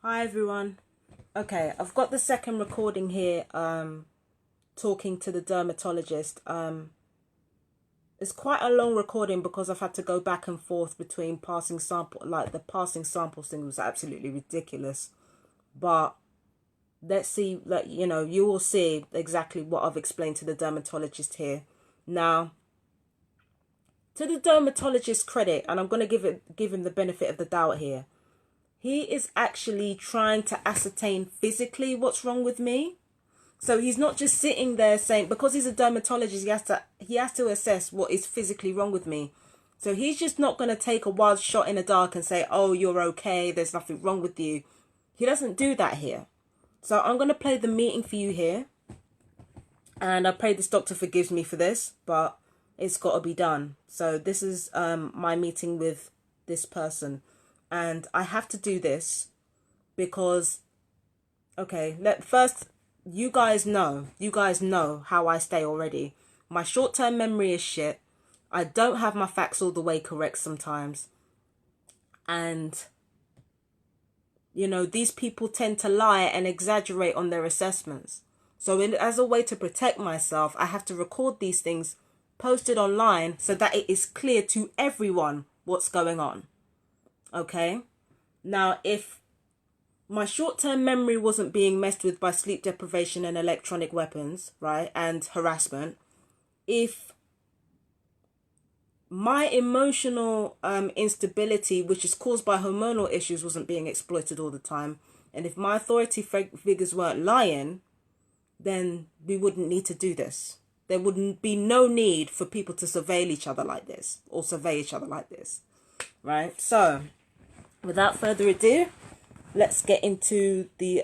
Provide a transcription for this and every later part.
Hi everyone. Okay, I've got the second recording here talking to the dermatologist. It's quite a long recording because I've had to go back and forth between passing sample, like the passing samples thing was absolutely ridiculous. But let's see, like, you will see exactly what I've explained to the dermatologist here. Now, to the dermatologist's credit, and I'm going to give him the benefit of the doubt here. He is actually trying to ascertain physically what's wrong with me. So he's not just sitting there saying, because he's a dermatologist, he has to assess what is physically wrong with me. So he's just not going to take a wild shot in the dark and say, oh, you're okay, there's nothing wrong with you. He doesn't do that here. So I'm going to play the meeting for you here. And I pray this doctor forgives me for this, but it's got to be done. So this is my meeting with this person. And I have to do this because, okay, first, you guys know how I stay already. My short-term memory is shit. I don't have my facts all the way correct sometimes. And, these people tend to lie and exaggerate on their assessments. So as a way to protect myself, I have to record these things, post it online so that it is clear to everyone what's going on. Okay? Now, if my short-term memory wasn't being messed with by sleep deprivation and electronic weapons, right, and harassment, if my emotional instability, which is caused by hormonal issues, wasn't being exploited all the time, and if my authority figures weren't lying, then we wouldn't need to do this. There wouldn't be no need for people to surveil each other like this, or survey each other like this, right? So, without further ado, let's get into the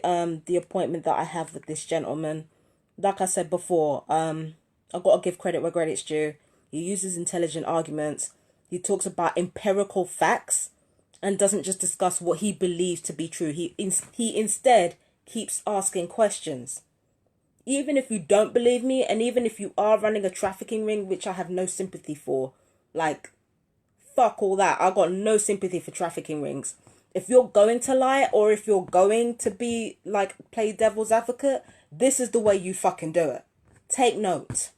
appointment that I have with this gentleman. Like I said before, I've got to give credit where credit's due. He uses intelligent arguments. He talks about empirical facts and doesn't just discuss what he believes to be true. He instead keeps asking questions. Even if you don't believe me, and even if you are running a trafficking ring, which I have no sympathy for, like, fuck all that. I got no sympathy for trafficking rings. If you're going to lie, or if you're going to be, like, play devil's advocate, this is the way you fucking do it. Take note.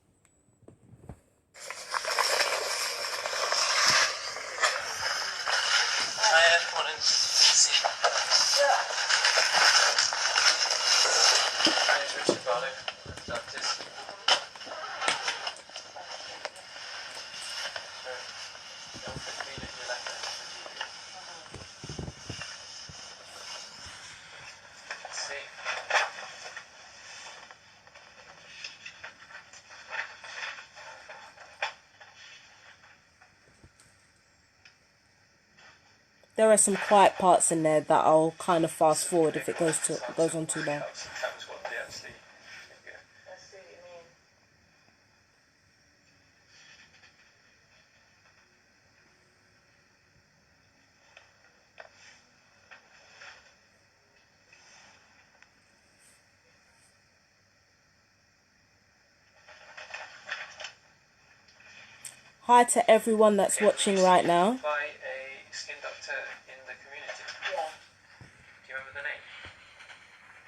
There are some quiet parts in there that I'll kind of fast forward if it goes on too long. Hi to everyone that's watching right now. By a skin doctor in the community. Yeah. Do you remember the name?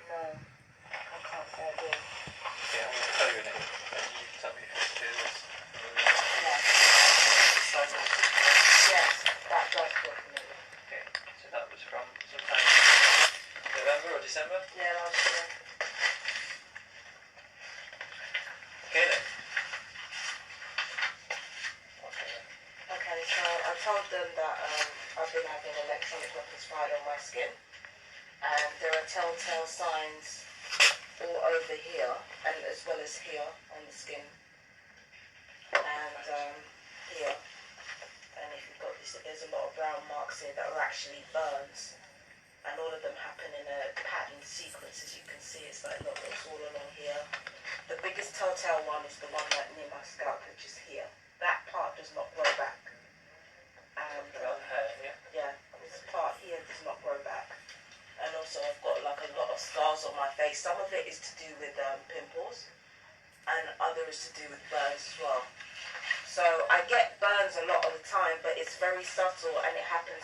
No, I can't say I do. Okay, I'm going to tell you a name, and you tell me if it's this. Yeah. Yes, that does feel familiar. Okay, so that was from sometime November or December? Yeah, last year. Okay then. Okay, so I told them that I've been having electronic weapons fired on my skin, and there are telltale signs all over here, and as well as here on the skin, and here. And if you've got this, there's a lot of brown marks here that are actually burns, and all of them happen in a patterned sequence. As you can see, it's like it's all along here. The biggest telltale one is the one right near my scalp, which is here. That part does not grow back. And yeah, this part here does not grow back. And also I've got like a lot of scars on my face. Some of it is to do with pimples, and other is to do with burns as well. So I get burns a lot of the time, but it's very subtle and it happens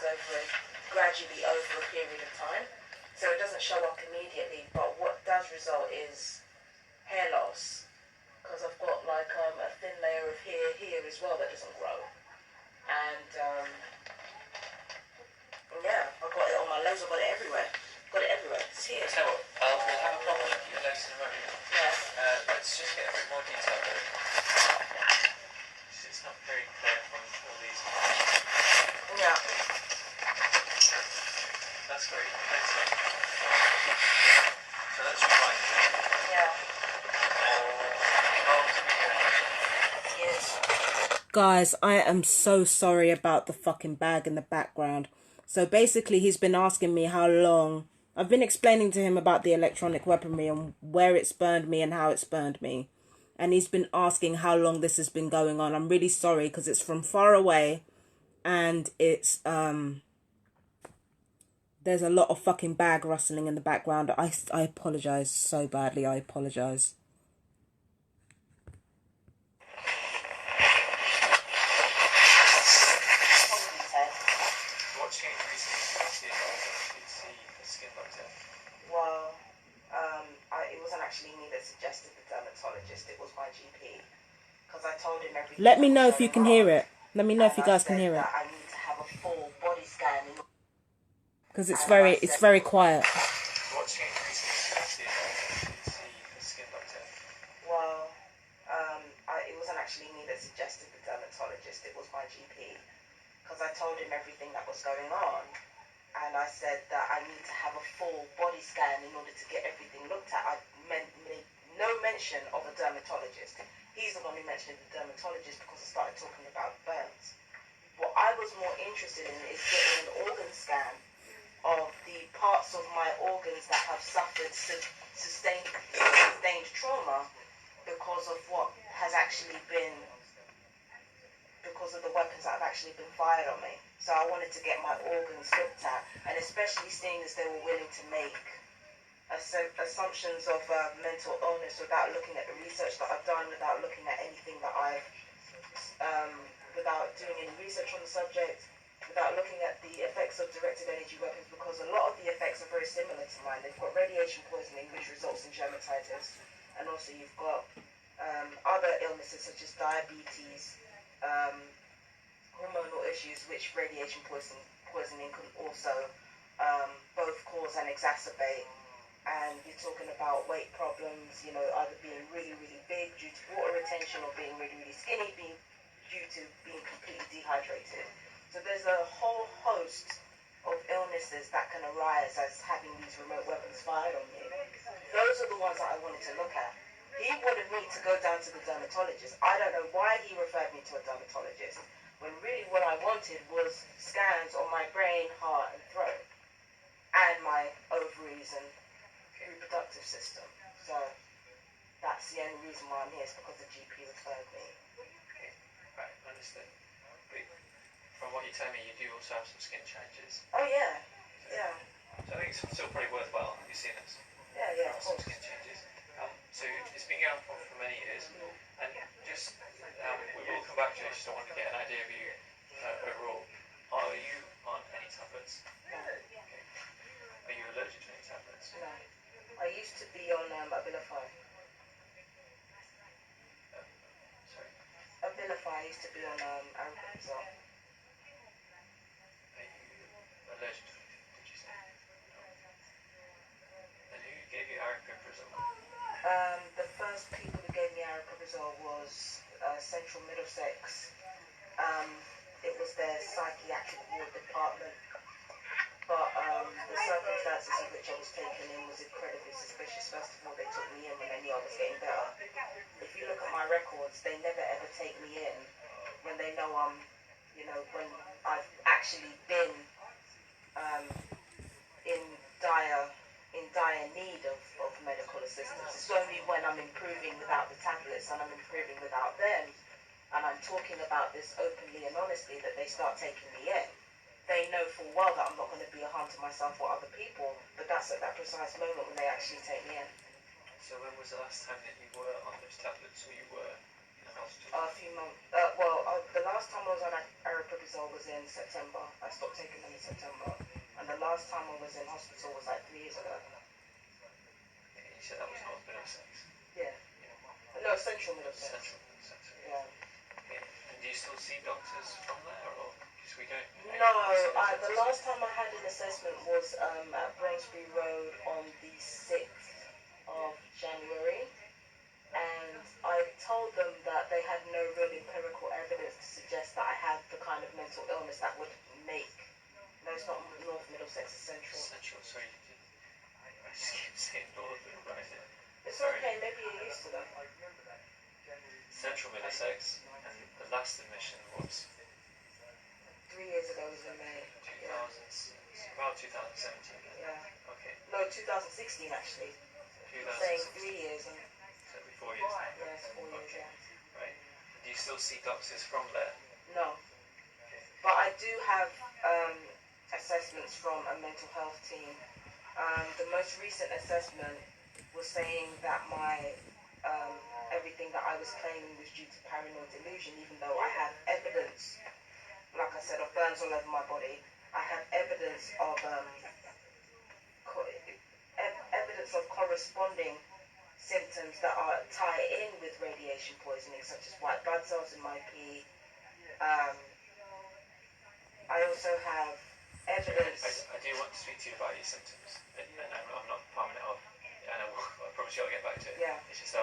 gradually over a period of time. So it doesn't show up immediately, but what does result is hair loss, because I've got like a thin layer of hair here as well that doesn't grow, and yeah, I've got it on my legs. I've got it everywhere. Got it everywhere. It's here. So we'll have a proper look at your legs in a moment. Yeah. Let's just get a bit more detail though. It's not very clear from all these. Yeah. That's great. Excellent. So let's rewind. Yeah. Oh, Yes. Guys, I am so sorry about the fucking bag in the background. So basically, he's been asking me how long. I've been explaining to him about the electronic weaponry and where it's burned me and how it's burned me. And he's been asking how long this has been going on. I'm really sorry because it's from far away. And it's, there's a lot of fucking bag rustling in the background. I apologize so badly. I apologize. what changed recently to see a skin doctor? Well, it wasn't actually me that suggested the dermatologist. It was my GP, because I told him everything. Let me know if you can hear it. Let me know if you guys can hear it. I need to have a full body scan. Because it's very quiet. What changed recently to see a skin doctor? Well, it wasn't actually me that suggested the dermatologist. It was my GP, because I told him everything that was going on. And I said that I need to have a full body scan in order to get everything looked at. I made no mention of a dermatologist. He's the one who mentioned the dermatologist because I started talking about burns. What I was more interested in is getting an organ scan of the parts of my organs that have suffered sustained trauma because of what has actually been, because of the weapons that have actually been fired on me. So I wanted to get my organs looked at, and especially seeing as they were willing to make assumptions of mental illness without looking at the research that I've done, without looking at anything that without doing any research on the subject, without looking at the effects of directed energy weapons, because a lot of the effects are very similar to mine. They've got radiation poisoning, which results in dermatitis, and also you've got other illnesses such as diabetes, hormonal issues, which radiation poisoning can also both cause and exacerbate. And you're talking about weight problems, either being really, really big due to water retention or being really, really skinny due to being completely dehydrated. So there's a whole host of illnesses that can arise as having these remote weapons fired on you. Those are the ones that I wanted to look at. He wanted me to go down to the dermatologist. I don't know why he referred me to a dermatologist, when really what I wanted was scans on my brain, heart and throat, and my ovaries and reproductive system. So that's the only reason why I'm here, is because the GP referred me. Okay, right, understood. But from what you tell me, you do also have some skin changes. Oh yeah, yeah. So I think it's still pretty worthwhile. Have you seen this? Yeah, of Some course. skin changes. So it's been going on for many years, and just we will come back to it. Just want to get an idea of you overall. Are you on any tablets? No, Okay. Are you allergic to any tablets? no. I used to be on Abilify. Sorry. Abilify. I used to be on aripiprazole. Are you allergic to anything? Did you say? No. And who gave you aripiprazole? The first people who gave me aripiprazole was Central Middlesex. It was their psychiatric ward department. But the circumstances in which I was taken in was incredibly suspicious. First of all, they took me in when they knew I was getting better. If you look at my records, they never ever take me in when they know when I've actually been in dire need of medical assistance. It's only when I'm improving without the tablets and I'm improving without them, and I'm talking about this openly and honestly, that they start taking me in. They know full well that I'm not going to be a harm to myself or other people, but that's at that precise moment when they actually take me in. So when was the last time that you were on those tablets, or you were in a hospital? A few months. The last time I was on aripiprazole was in September. I stopped taking them in September, and the last time I was in hospital was like 3 years ago. Central Middlesex. Central Middlesex. Yeah. Okay. And do you still see doctors from there, or because we don't? No, the last time I had an assessment was at Bronsbury Road on the 6th of January, and I told them that they had no real empirical evidence to suggest that I had the kind of mental illness that would make. No, it's not North Middlesex, it's Central. Central, sorry. I just keep saying North Middlesex. It's okay, maybe you're used to that. Central Middlesex, and the last admission was 3 years ago was in May. 2000, about 2017. Yeah. Okay. No, 2016 actually. You're saying 3 years. And so it'll be 4 years now. yeah, it's 4 years, Okay. yeah. Right. Do you still see doctors from there? No. But I do have assessments from a mental health team. The most recent assessment was saying that my everything that I was claiming was due to paranoid delusion, even though I have evidence, like I said, of burns all over my body. I have evidence of evidence of corresponding symptoms that are tie in with radiation poisoning, such as white blood cells in my pee. I also have evidence. I do want to speak to you about your symptoms, and I'm not palming it off. And I promise you I'll get back to it. Yeah. It's just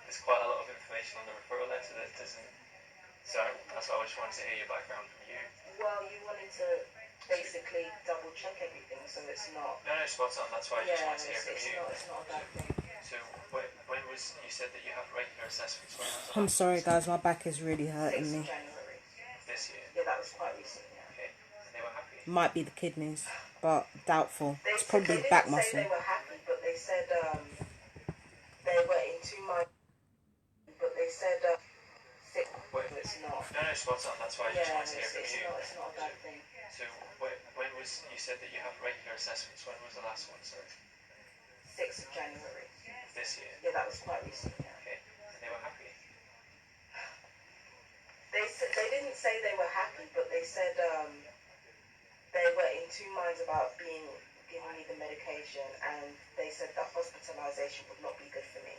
there's quite a lot of information on the referral letter that doesn't. So that's why I just wanted to hear your background from you. Well, you wanted to basically double check everything, so it's not. No, spot on. That's why I just wanted to hear from you. It's not a bad thing. So when was you said that you have regular assessments? When was I'm sorry, guys. My back is really hurting 6th me. of January. This year. Yeah, that was quite recent. Yeah. Okay. And they were happy. Might be the kidneys, but doubtful. They It's probably didn't back say muscle. they were happy, but they said they were in 2 months. But they said sick. It's not. No, spot on. That's why I just wanted to hear from you. It's not a bad thing. So when was you said that you have regular assessments? When was the last one? Sorry. 6th of January. This year. Yeah, that was quite recent. Yeah. Okay. And they were happy. They didn't say they were happy, but they said they were in 2 minds about giving me the medication, and they said that hospitalization would not be good for me.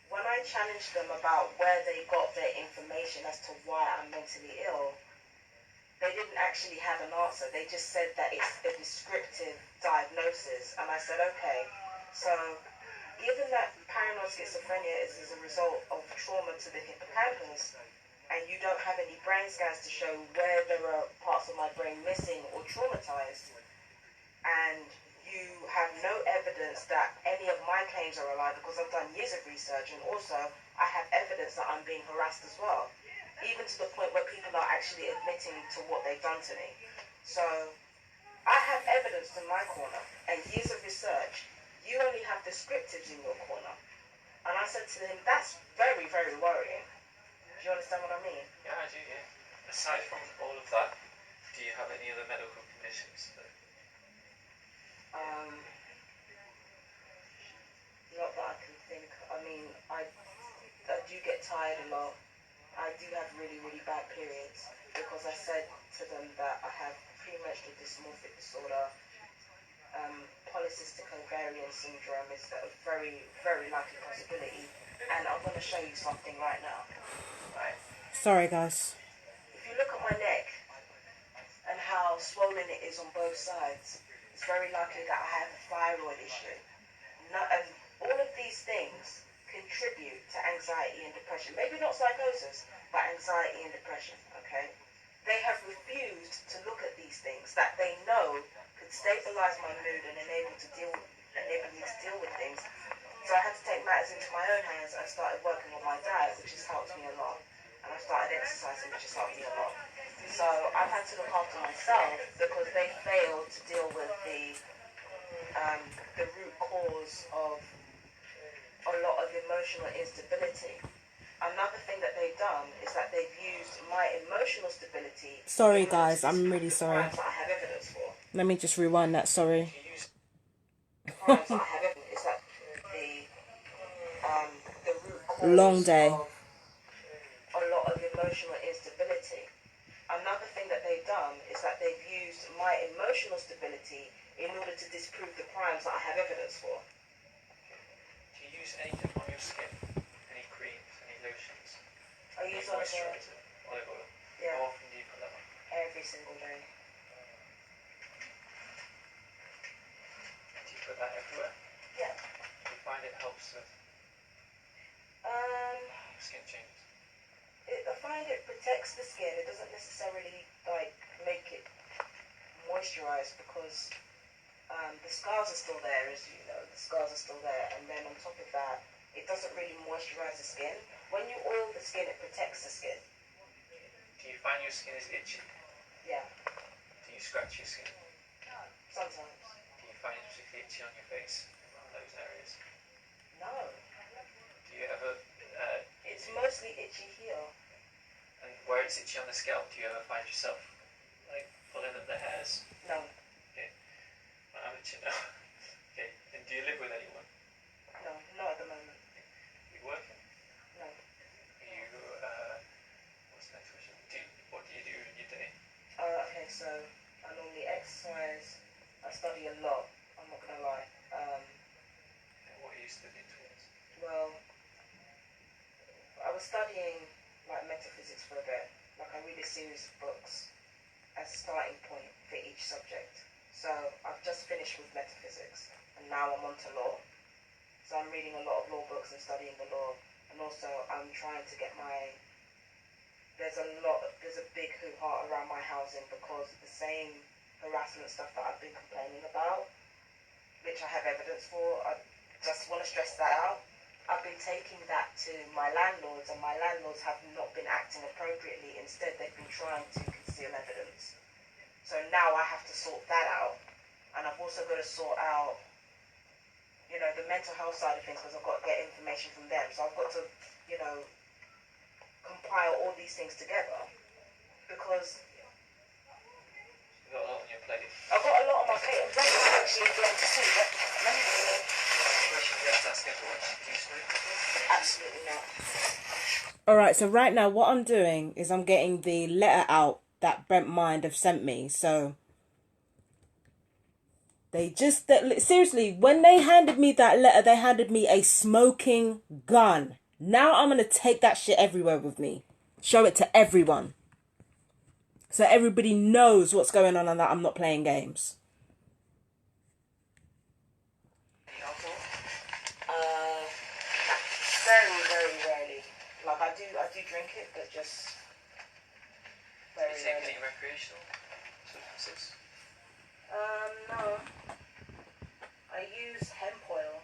When I challenged them about where they got their information as to why I'm mentally ill, they didn't actually have an answer. They just said that it's a descriptive diagnosis, and I said, okay, so given that paranoid schizophrenia is as a result of trauma to the hippocampus, and you don't have any brain scans to show where there are parts of my brain missing or traumatized, and you have no evidence that any of my claims are alive, because I've done years of research, and also I have evidence that I'm being harassed as well, even to the point where people are actually admitting to what they've done to me. So I have evidence in my corner and years of research. You only have descriptives in your corner. And I said to him, that's very, very worrying. Do you understand what I mean? Yeah, I do. Yeah. Aside from all of that, do you have any other medical conditions? Not that I can think. I mean, I do get tired a lot. I do have really, really bad periods, because I said to them that I have premenstrual dysmorphic disorder. Polycystic ovarian syndrome is a very, very likely possibility. And I'm going to show you something right now. Right? Sorry, guys. If you look at my neck and how swollen it is on both sides, it's very likely that I have a thyroid issue. And all of these things contribute to anxiety and depression. Maybe not psychosis, but anxiety and depression, okay? They have refused to look at these things that they know could stabilize my mood and enable me to deal with things. So I had to take matters into my own hands and started working on my diet, which has helped me a lot. And I started exercising, which has helped me a lot. So I've had to look after myself because they failed to deal with the root cause of a lot of emotional instability. Another thing that they've done is that they've used my emotional stability. Sorry, guys. I'm really sorry. Crimes that I have evidence for. Let me just rewind that. Sorry. Crimes that I have evidence is that the root cause Long day. of a lot of emotional instability. Another thing that they've done is that they've used my emotional stability in order to disprove the crimes that I have evidence for. Do you use use anything on your skin? Any creams, any lotions? I Any use olive oil. moisturizer? Olive oil. Yeah. How often do you put that on? Every single day. Do you put that everywhere? Yeah. Do you find it helps with skin changes? I find it protects the skin. It doesn't necessarily like make it moisturize because the scars are still there, as you know. The scars are still there, and then on top of that, it doesn't really moisturize the skin. When you oil the skin, it protects the skin. Do you find your skin is itchy? Yeah. Do you scratch your skin? Sometimes. Do you find it particularly itchy on your face, around those areas? No. Do you ever, It's mostly itchy here. and where it's itchy on the scalp, do you ever find yourself, like, pulling at the hairs? No. Okay. I'm itching now. Okay. And do you live with anyone? No. Not at the moment. Are you working? No. Are you, what's the next question? What do you do in your day? Okay, so I normally exercise. I study a lot. I'm not gonna lie. And what are you studying towards? Well, I was studying like metaphysics for a bit. Like I read a series of books as a starting point for each subject. So I've just finished with metaphysics, and now I'm on to law. So I'm reading a lot of law books and studying the law, and also I'm trying to get my. There's a big hoo-ha around my housing because of the same harassment stuff that I've been complaining about, which I have evidence for. I just want to stress that out. I've been taking that to my landlords, and my landlords have not been acting appropriately. Instead, they've been trying to conceal evidence. So now I have to sort that out, and I've also got to sort out, the mental health side of things because I've got to get information from them. So I've got to, compile all these things together because You've got a lot on your plate. I've got a lot on my plate. I'm very actually going to see that. Let me Question you have to ask everyone. Do you smoke? absolutely not. Alright, so right now what I'm doing is I'm getting the letter out that Brent Mind have sent me. So seriously, when they handed me that letter, they handed me a smoking gun. Now I'm going to take that shit everywhere with me. Show it to everyone. So everybody knows what's going on and that I'm not playing games. Any alcohol? Very, very rarely. Like I do drink it, but just Do very you take rarely. any recreational substances? No. I use hemp oil,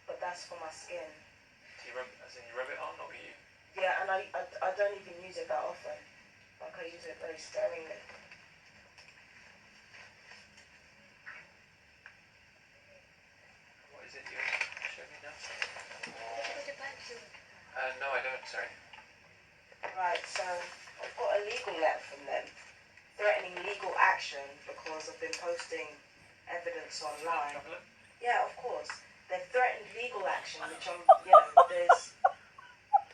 but that's for my skin. Do you rub it on, or you? Yeah, and I don't even use it that often. Like I use it very sparingly. What is it you're showing me now? No, I don't. Sorry. Right, so I've got a legal letter from them threatening legal action because I've been posting evidence online. Chocolate? Yeah, of course. They've threatened legal action, which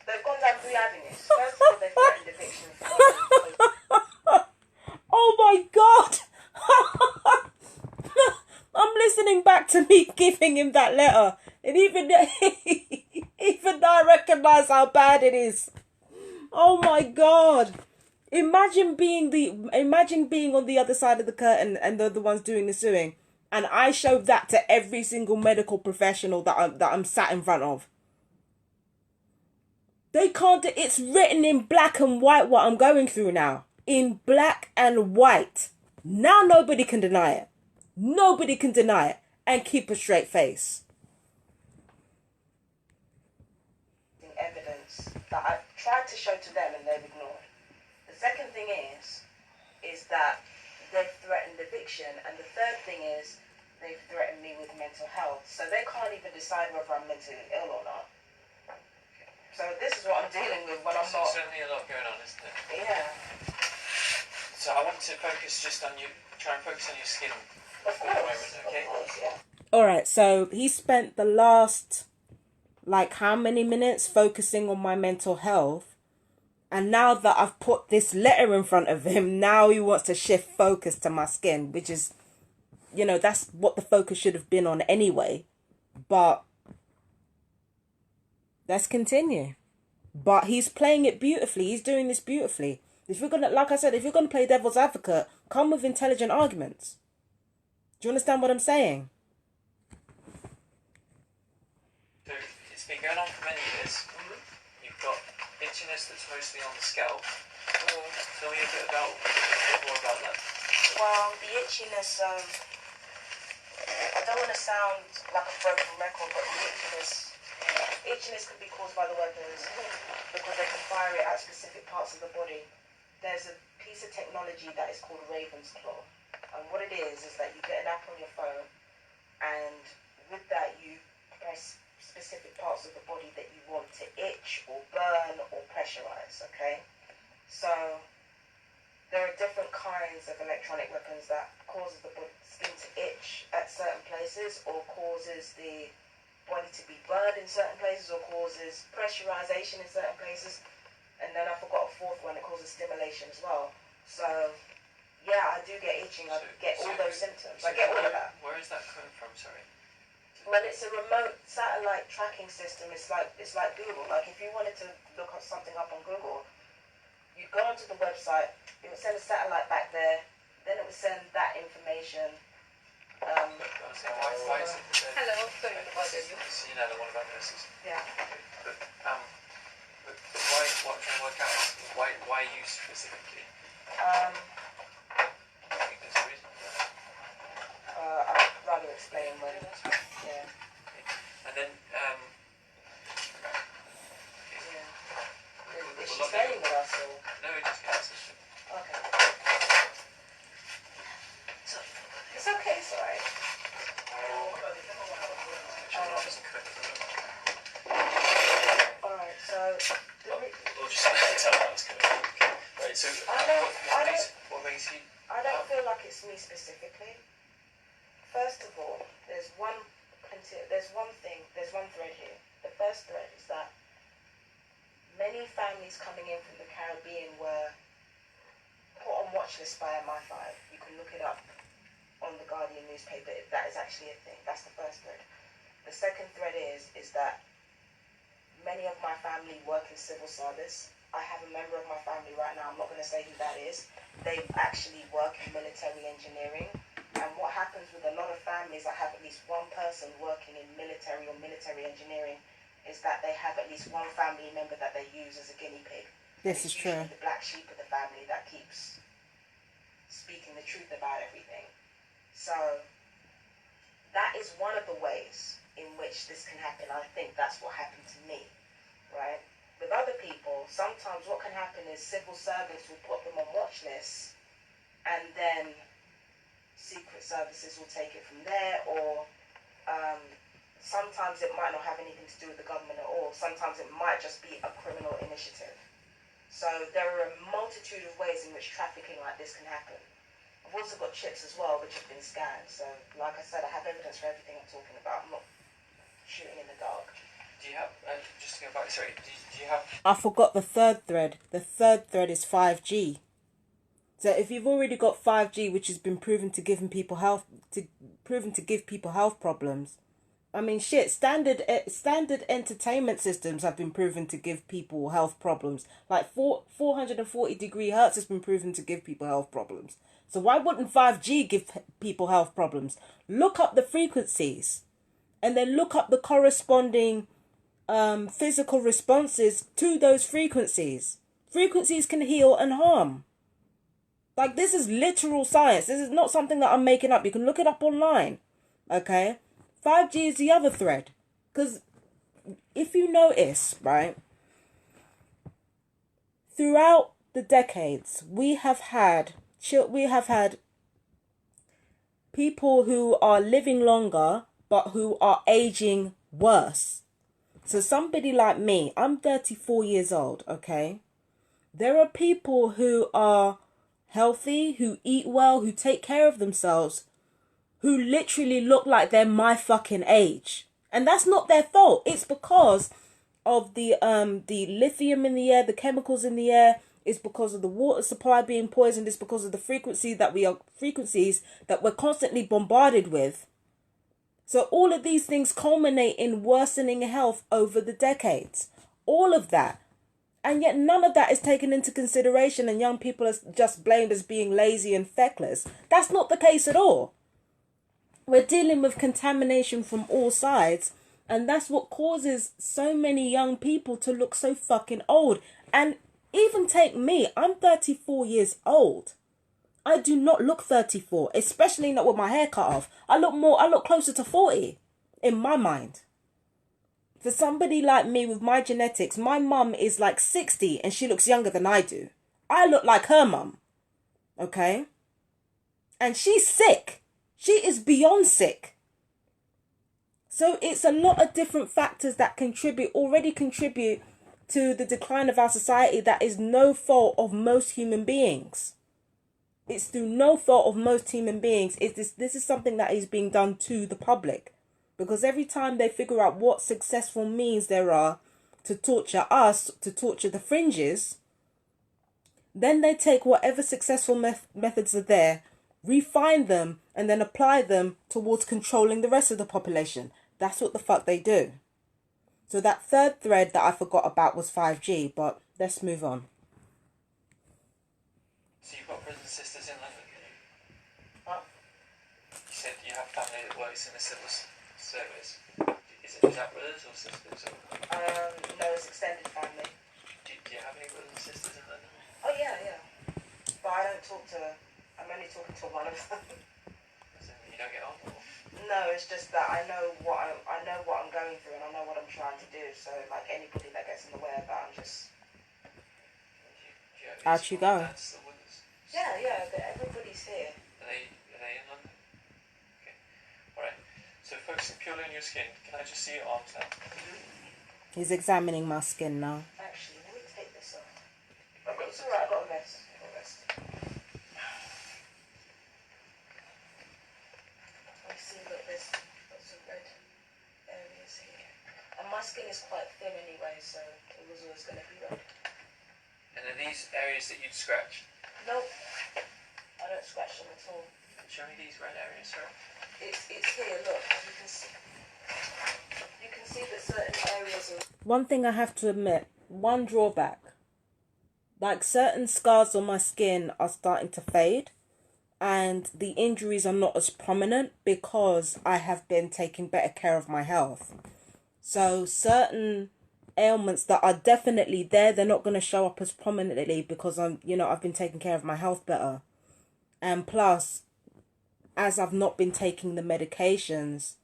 they've gone down 3 avenues. First of all, they've threatened eviction from Oh my god! I'm listening back to me giving him that letter. And even I recognise how bad it is. Oh my god. Imagine being on the other side of the curtain and they're the ones doing the suing. And I showed that to every single medical professional that I'm sat in front of. They can't it's written in black and white what I'm going through now. In black and white. Now nobody can deny it. Nobody can deny it and keep a straight face. evidence that I've tried to show to them and they've ignored. The second thing is that they've threatened eviction, and the third thing is they've threatened me with mental health. So they can't even decide whether I'm mentally ill or not. So this is what I'm dealing with when I'm not. There's certainly a lot going on, isn't there? Yeah. So I want to focus just on you. Try and focus on your skin Of for the moment, course. okay? Of course, yeah. Alright, so he spent the last, how many minutes focusing on my mental health. And now that I've put this letter in front of him, now he wants to shift focus to my skin, which is, that's what the focus should have been on anyway. But Let's continue. But he's playing it beautifully. He's doing this beautifully. If you're gonna, like I said, if you're gonna play devil's advocate, come with intelligent arguments. Do you understand what I'm saying? So it's been going on for many years. You've got itchiness that's mostly on the scalp. Tell me a bit more about that. Well, the itchiness, I don't want to sound like a broken record, but the itchiness could be caused by the weapons because they can fire it at specific parts of the body. There's a piece of technology that is called Raven's Claw, and what it is that you get an app on your phone, and with that you press specific parts of the body that you want to itch or burn or pressurize, okay? So there are different kinds of electronic weapons that causes the skin to itch at certain places, or causes the body to be burned in certain places, or causes pressurization in certain places. And then I forgot a fourth one, it causes stimulation as well. So yeah, I do get itching, I get all those symptoms. I get all of that. Where is that coming from, sorry? Well, it's a remote satellite tracking system. It's like Google. Like if you wanted to look up something up on Google, you go onto the website, it would send a satellite back there, then it would send that information. Why is it that Hello, sorry to bother you. you know, the one about nurses. Yeah. But why, what I'm trying to work out is why you specifically? I think there's a reason for that. I'd rather explain when. Yeah. And then, Yeah. Is she staying with us or? no, we just get this. Okay. It's okay, it's alright. Alright, so Or just tell that was good. Right, so what makes you? I don't feel like it's me specifically. First of all, there's one thread here. The first thread is that many families coming in from the Caribbean were put on watch list by MI5. You can look it up on the Guardian newspaper. That is actually a thing. That's the first thread. The second thread is that many of my family work in civil service. I have a member of my family right now, I'm not going to say who that is. They actually work in military engineering. And what happens with a lot of families that have at least one person working in military or military engineering is that they have at least one family member that they use as a guinea pig. This is true. The black sheep of the family that keeps speaking the truth about everything. So that is one of the ways in which this can happen. I think that's what happened to me, right? With other people, sometimes what can happen is civil servants will put them on watch lists, and then secret services will take it from there, or sometimes it might not have anything to do with the government at all. Sometimes it might just be a criminal initiative. So there are a multitude of ways in which trafficking like this can happen. I've also got chips as well, which have been scanned. So, like I said, I have evidence for everything I'm talking about. I'm not shooting in the dark. Do you have, just to go back, sorry, do you have... I forgot the third thread. The third thread is 5G. So if you've already got 5G, which has been proven to give people health problems, I mean, shit, standard entertainment systems have been proven to give people health problems. Like 440 degree hertz has been proven to give people health problems. So why wouldn't 5G give people health problems? Look up the frequencies, and then look up the corresponding physical responses to those frequencies. Frequencies can heal and harm. Like, this is literal science. This is not something that I'm making up. You can look it up online. Okay? 5G is the other thread. Because if you notice, right, throughout the decades, we have had people who are living longer, but who are aging worse. So somebody like me, I'm 34 years old, okay? There are people who are healthy, who eat well, who take care of themselves, who literally look like they're my fucking age. And that's not their fault. It's because of the lithium in the air, the chemicals in the air. It's because of the water supply being poisoned. It's because of the frequencies that we're constantly bombarded with. So all of these things culminate in worsening health over the decades. All of that. And yet none of that is taken into consideration, and young people are just blamed as being lazy and feckless. That's not the case at all. We're dealing with contamination from all sides, and that's what causes so many young people to look so fucking old. And even take me, I'm 34 years old. I do not look 34, especially not with my hair cut off. I look closer to 40 in my mind. For somebody like me with my genetics, my mum is like 60 and she looks younger than I do. I look like her mum. Okay? And she's sick. She is beyond sick. So it's a lot of different factors that already contribute to the decline of our society that is no fault of most human beings. It's through no fault of most human beings. This is something that is being done to the public. Because every time they figure out what successful means there are to torture us, to torture the fringes, then they take whatever successful methods are there, refine them, and then apply them towards controlling the rest of the population. That's what the fuck they do. So that third thread that I forgot about was 5G, but let's move on. So you've got brothers and sisters in London? Well, you said you have family that works in the civil service. Is that brothers or sisters? Or? No, it's extended family. Do you have any brothers and sisters in London? Oh yeah. But I don't talk to. I'm only talking to one of them. So you don't get on? Or? No, it's just that I know what I'm going through, and I know what I'm trying to do. So like anybody that gets in the way of that, I'm just. Out you go. Yeah. Everybody's here. Are they in London? Okay. Alright. So focusing purely on your skin, can I just see your arms now? He's examining my skin now. Actually, let me take this off. It's alright, I've got a vest. I see, look, there's lots of red areas here. And my skin is quite thin anyway, so it was always going to be red. And are these areas that you'd scratch? Nope. I don't scratch them at all. Show me these red areas, sorry. It's here, look. You can see that certain areas are... One thing I have to admit, one drawback. Like certain scars on my skin are starting to fade, and the injuries are not as prominent because I have been taking better care of my health. So certain ailments that are definitely there, they're not going to show up as prominently because I've been taking care of my health better. And plus, as I've not been taking the medications,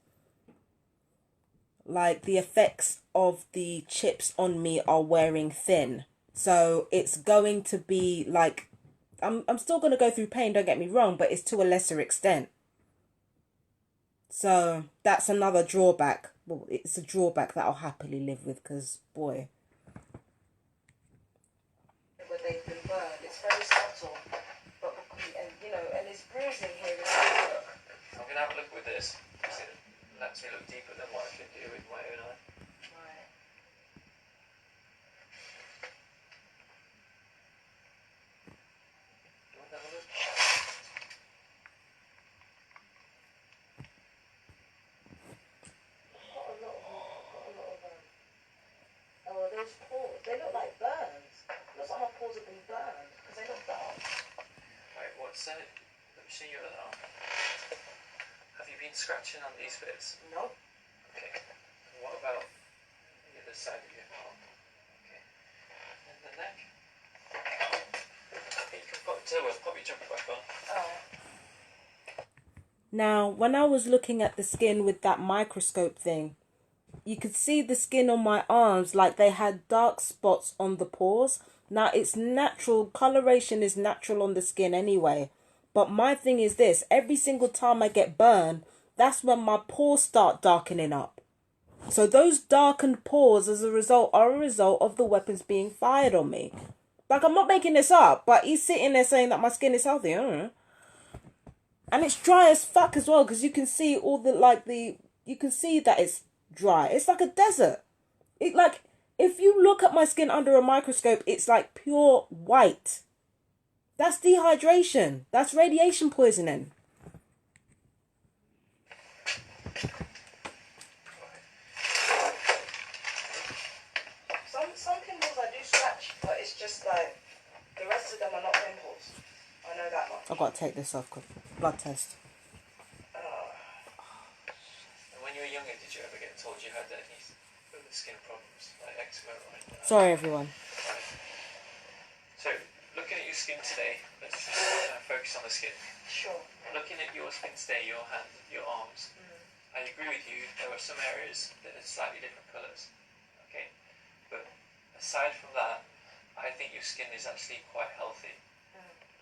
like the effects of the chips on me are wearing thin. So it's going to be like, I'm still going to go through pain, don't get me wrong, but it's to a lesser extent. So that's another drawback. Well, it's a drawback that I'll happily live with because, boy. Where they've been burned, it's very subtle. But, and it's bruising here. Look. I'm going to have a look with this because it lets me look deeper than what I can do with my own eye. Right. Do you want to have a look? Oh, those pores, they look like burns. Looks like my pores have been burned because they look dark. Right, what's that? Let me see your other arm. Have you been scratching on these bits? No. Okay. And what about the other side of your arm? Okay. And the neck? Okay, you can pop your jumper back on. Oh. Now, when I was looking at the skin with that microscope thing, you could see the skin on my arms like they had dark spots on the pores. Now, it's natural. Coloration is natural on the skin anyway. But my thing is this. Every single time I get burned, that's when my pores start darkening up. So those darkened pores are a result of the weapons being fired on me. Like, I'm not making this up, but he's sitting there saying that my skin is healthy. I don't know. And it's dry as fuck as well, because you can see you can see that it's dry. It's like a desert. If you look at my skin under a microscope, it's like pure white. That's dehydration. That's radiation poisoning. I've got to take this off. Blood test. And when you were younger, did you ever get told you had any skin problems, like eczema or anything? Sorry, everyone. Right. So, looking at your skin today, let's just focus on the skin. Sure. Looking at your skin today, your hand, your arms, I agree with you, there are some areas that are slightly different colours. Okay? But aside from that, I think your skin is actually quite healthy.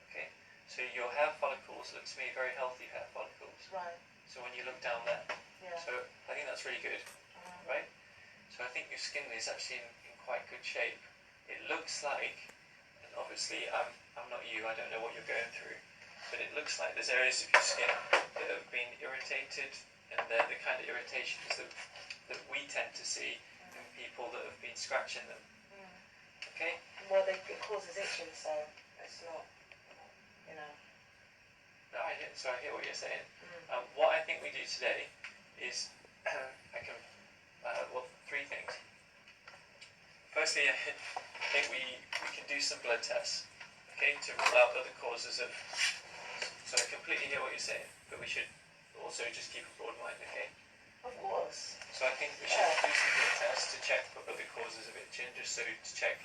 Okay? So your hair follicles look to me very healthy hair follicles. Right. So when you look down there, Yeah. so I think that's really good, right? So I think your skin is actually in quite good shape. It looks like, and obviously I'm not you, I don't know what you're going through, but it looks like there's areas of your skin that have been irritated, and they're the kind of irritations that we tend to see in people that have been scratching them. Okay? Well, it causes itching, so it's not, you know. No, I hear what you're saying. What I think we do today is, three things. Firstly, I think we can do some blood tests, okay, to rule out other causes of. So I completely hear what you're saying, but we should also just keep a broad mind, okay? Of course. So I think we should do some blood tests to check for other causes of itching, just so to check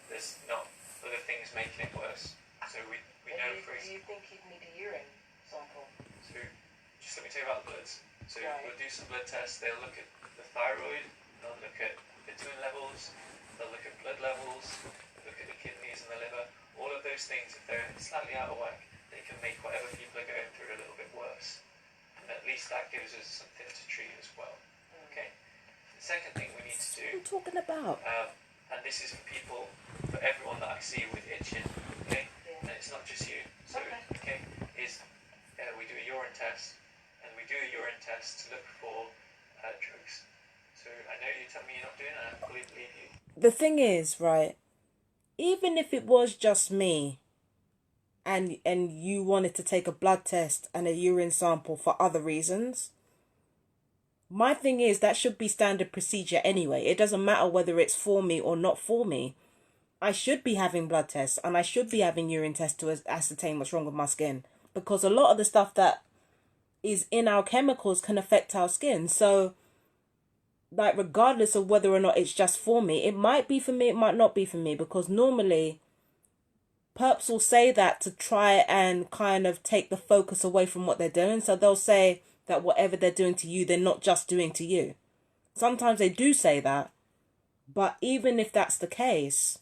there's not other things making it worse. So we know for Do you think you'd need a urine sample? So just let me tell you about the bloods. So Right. we'll do some blood tests. They'll look at the thyroid, they'll look at vitamin levels, they'll look at blood levels, they'll look at the kidneys and the liver. All of those things, if they're slightly out of whack, they can make whatever people are going through a little bit worse. And at least that gives us something to treat as well. Okay? The second thing we need to do, What are you talking about? and this is for everyone that I see with itching, okay? Yeah. And it's not just you. So, Okay. is we do a urine test, and we do a urine test to look for drugs. So I know you tell me you're not doing it, and I fully believe you. The thing is, right, even if it was just me and you wanted to take a blood test and a urine sample for other reasons, my thing is that should be standard procedure anyway. It doesn't matter whether it's for me or not for me. I should be having blood tests and I should be having urine tests to ascertain what's wrong with my skin, because a lot of the stuff that is in our chemicals can affect our skin. So, like, regardless of whether or not it's just for me, it might be for me, it might not be for me, because normally perps will say that to try and kind of take the focus away from what they're doing. So they'll say that whatever they're doing to you, they're not just doing to you. Sometimes they do say that, but even if that's the case,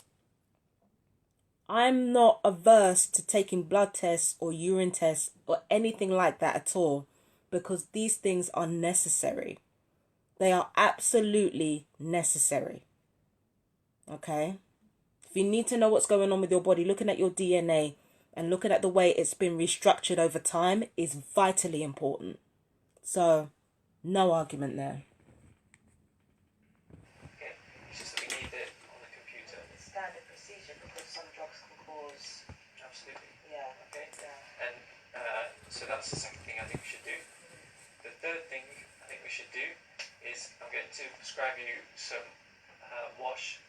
I'm not averse to taking blood tests or urine tests or anything like that at all, because these things are necessary. They are absolutely necessary. Okay? If you need to know what's going on with your body, looking at your DNA and looking at the way it's been restructured over time is vitally important. So, no argument there. Okay, it's just that we need it on the computer. It's standard procedure because some drugs can cause. Absolutely. Yeah. Okay. Yeah. And so that's the second thing I think we should do. The third thing I think we should do is I'm going to prescribe you some wash.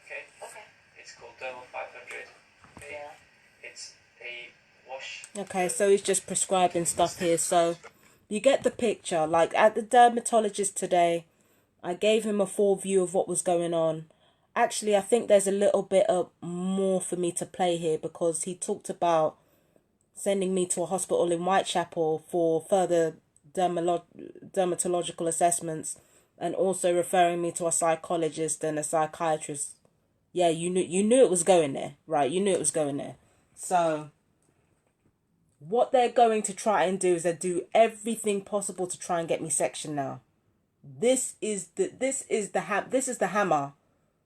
Okay. Okay. It's called Dermal 500. Okay? Yeah. It's a wash. Okay, so he's just prescribing stuff here. So you get the picture. Like at the dermatologist today, I gave him a full view of what was going on. Actually, I think there's a little bit of more for me to play here, because he talked about sending me to a hospital in Whitechapel for further dermatological assessments, and also referring me to a psychologist and a psychiatrist. Yeah, you knew it was going there, right? You knew it was going there. So what they're going to try and do is they do everything possible to try and get me sectioned now. This is the hammer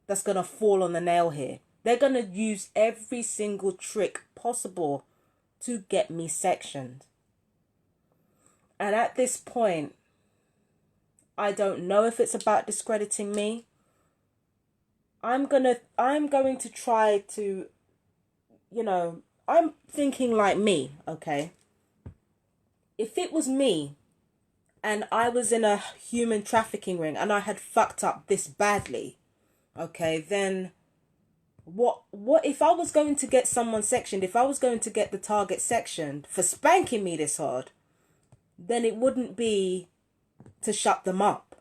that's going to fall on the nail here. They're going to use every single trick possible to get me sectioned. And at this point, I don't know if it's about discrediting me. I'm going to try to, I'm thinking like me, okay? If it was me and I was in a human trafficking ring and I had fucked up this badly, okay, then What if I was going to get someone sectioned, if I was going to get the target sectioned for spanking me this hard, then it wouldn't be to shut them up.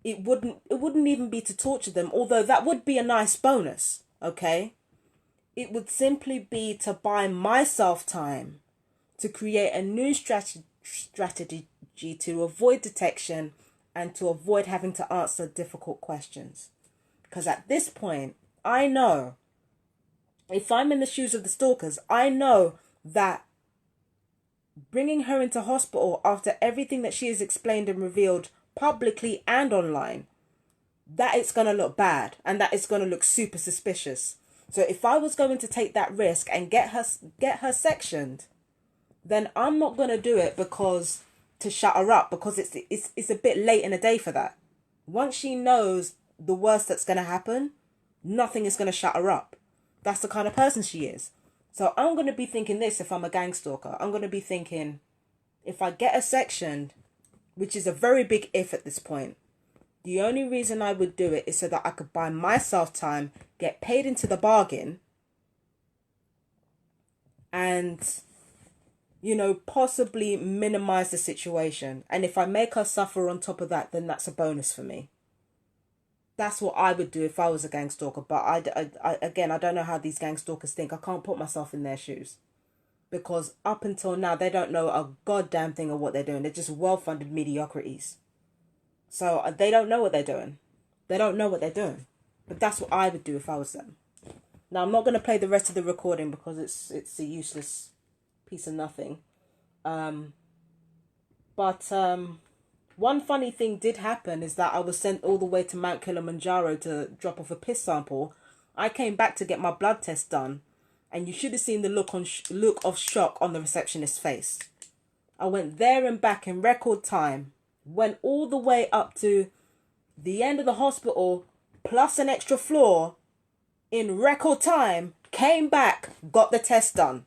It wouldn't even be to torture them, although that would be a nice bonus, okay? It would simply be to buy myself time to create a new strategy to avoid detection and to avoid having to answer difficult questions. Because at this point, I know, if I'm in the shoes of the stalkers, I know that bringing her into hospital after everything that she has explained and revealed publicly and online, that it's going to look bad and that it's going to look super suspicious. So if I was going to take that risk and get her sectioned, then I'm not going to do it because to shut her up, because it's a bit late in the day for that. Once she knows the worst that's going to happen, nothing is going to shut her up. That's the kind of person she is. So I'm going to be thinking this if I'm a gang stalker. I'm going to be thinking, if I get her sectioned, which is a very big if at this point, the only reason I would do it is so that I could buy myself time, get paid into the bargain, and, you know, possibly minimize the situation. And if I make her suffer on top of that, then that's a bonus for me. That's what I would do if I was a gang stalker. But again, I don't know how these gang stalkers think. I can't put myself in their shoes. Because up until now, they don't know a goddamn thing of what they're doing. They're just well-funded mediocrities. So they don't know what they're doing. They don't know what they're doing. But that's what I would do if I was them. Now, I'm not going to play the rest of the recording because it's a useless piece of nothing. But one funny thing did happen is that I was sent all the way to Mount Kilimanjaro to drop off a piss sample. I came back to get my blood test done. And you should have seen the look of shock on the receptionist's face. I went there and back in record time. Went all the way up to the end of the hospital, plus an extra floor, in record time. Came back, got the test done.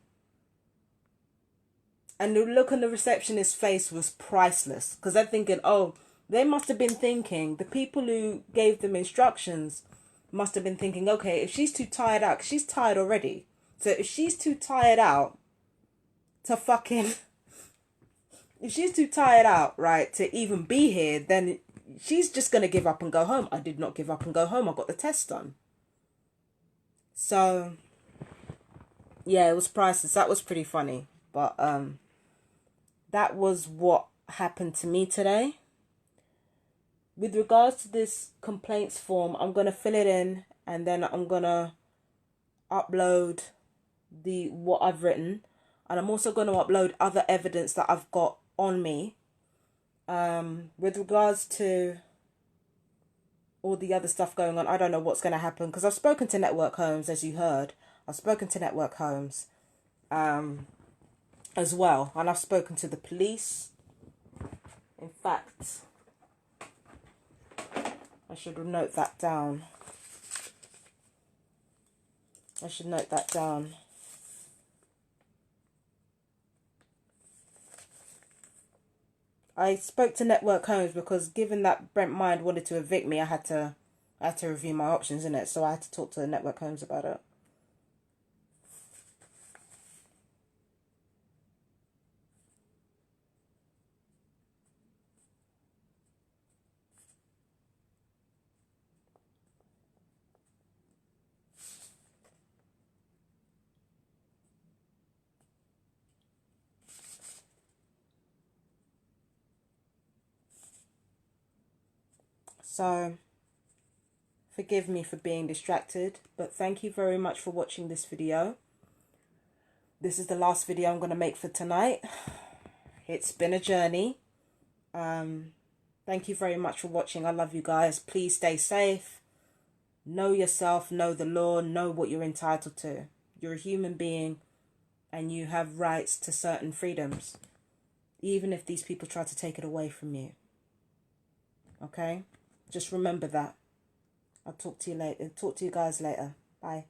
And the look on the receptionist's face was priceless. Because they're thinking, oh, they must have been thinking, the people who gave them instructions must have been thinking, okay, if she's too tired out, 'cause she's tired already. So if she's too tired out to fucking... If she's too tired out, right, to even be here, then she's just going to give up and go home. I did not give up and go home. I got the test done. So, yeah, it was priceless. That was pretty funny. But that was what happened to me today. With regards to this complaints form, I'm going to fill it in and then I'm going to upload what I've written, and I'm also going to upload other evidence that I've got on me with regards to all the other stuff going on. I don't know what's going to happen because I've spoken to Network Homes, as you heard. I've spoken to Network Homes as well, and I've spoken to the police. In fact, I should note that down. I spoke to Network Homes because given that Brent Mind wanted to evict me, I had to review my options, innit? So I had to talk to Network Homes about it. So, forgive me for being distracted, but thank you very much for watching this video. This is the last video I'm going to make for tonight. It's been a journey. Thank you very much for watching. I love you guys. Please stay safe. Know yourself, know the law, know what you're entitled to. You're a human being and you have rights to certain freedoms, even if these people try to take it away from you. Okay? Just remember that. I'll talk to you later. Talk to you guys later. Bye.